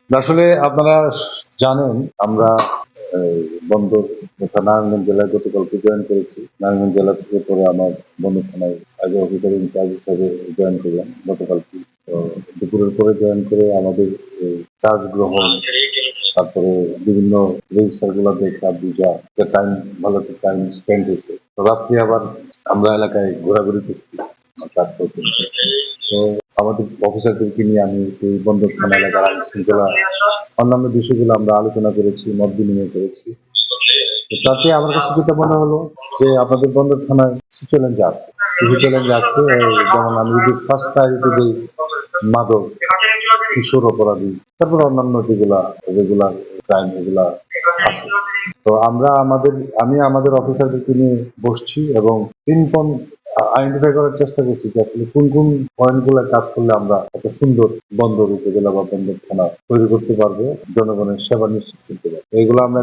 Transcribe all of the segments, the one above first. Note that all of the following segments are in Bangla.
আসলে আপনারা জানেন আমরা বন্দর তথা নারায়ণগঞ্জ জেলায় গতকালকে জয়েন করেছি। নারায়ণগঞ্জ জেলা থেকে পরে আমার বন্দর থানায় আগে অফিসার ইনচার্জ হিসাবে জয়েন করলাম গতকালকে। তো দুপুরের পরে জয়েন করে আমাদের চার্জ গ্রহণ, তারপরে বিভিন্ন রেজিস্টার গুলো দেখা বুঝা, টাইম ভালো টাইম স্পেন্ড হয়েছে। তো রাত্রে আবার আমরা এলাকায় ঘোরাঘুরি করছি কাজ করছি। তো আমাদের অফিসারদেরকে নিয়ে আমি এই বন্দর থানা এলাকার আইন শৃঙ্খলা অন্যান্য বিষয়গুলো আমরা আলোচনা করেছি, মত বিনিময় করেছি। তো তাতে আমার কাছে যেটা মনে হলো যে আপনাদের বন্দর থানায় কিছু চ্যালেঞ্জ আছে, যেমন আমি যদি ফার্স্ট প্রায়োরিটি দিই মাদক, কিশোর অপরাধী, তারপর অন্যান্য যেগুলা রেগুলার ক্রাইম এগুলা আছে। তো আমি আমাদের অফিসারদেরকে নিয়ে বসছি এবং আইডেন্টিফাই করার চেষ্টা করছি যে আসলে কোন কোন পয়েন্ট গুলা কাজ করলে আমরা একটা সুন্দর বন্দর উপজেলা বা বন্দর থানা তৈরি করতে পারবো, জনগণের সেবা নিশ্চিত করতে পারবো। এগুলো আমরা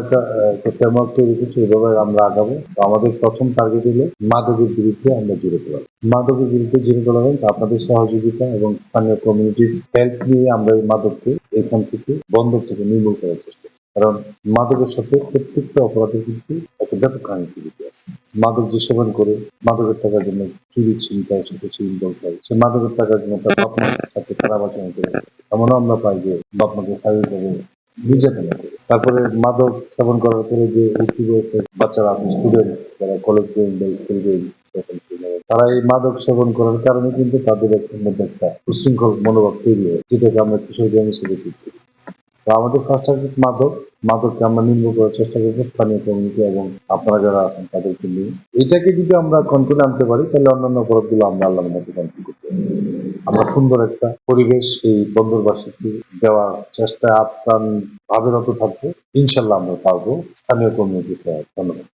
একটা ফ্রেমওয়ার্ক তৈরি করছি, এভাবে আমরা আগাবো। তো আমাদের প্রথম টার্গেট হলো মাদকের বিরুদ্ধে আমরা জিরো টলারেন্স। মাদকের বিরুদ্ধে জিরো টলারেন্স, আপনাদের সহযোগিতা এবং স্থানীয় কমিউনিটির হেল্প নিয়ে আমরা এই মাদককে এখান থেকে বন্দর থেকে নির্মূল করার চেষ্টা করি। কারণ মাদকের সাথে প্রত্যেকটা অপরাধের কিন্তু একটা ব্যাপক কানেক্টিভিটি আছে। মাদক যে সেবন করে মাদকের টাকার জন্য চুরি ছিনতাই সাথে চিন্তা করে, সে মাদকের টাকার জন্য তার বাপ মার সাথে খারাপ আচরণ করে, এমনও আমরা পাই যে বাপ মাকে শারীরিকভাবে নির্যাতন করে। তারপরে মাদক সেবন করার পরে যে উঠতি বয়সের বাচ্চারা আছে, স্টুডেন্ট যারা কলেজ গোয়িং বা স্কুল গোয়িং, তারা এই মাদক সেবন করার কারণে কিন্তু তাদের মধ্যে একটা উশৃঙ্খল মনোভাব তৈরি হয়, যেটাকে আমরা কিশোর গ্যাং হিসেবে ঠিক করি। তো আমাদের ফার্স্ট টার্গেট মাদককে আমরা নির্মূল করার চেষ্টা করবো স্থানীয় কমিউনিটি এবং আপনারা যারা আছেন তাদেরকে নিয়ে। এটাকে যদি আমরা কন্ট্রোলে আনতে পারি তাহলে অন্যান্য অপরাধগুলো আমরা আল্লাহর মধ্যে কন্ট্রোল করতে পারি। আমরা সুন্দর একটা পরিবেশ এই বন্দরবাসীকে দেওয়ার চেষ্টা আপ্রাণ ভাবে রত থাকবো। ইনশাল্লাহ আমরা পারবো। স্থানীয় কমিউনিটি ধন্যবাদ।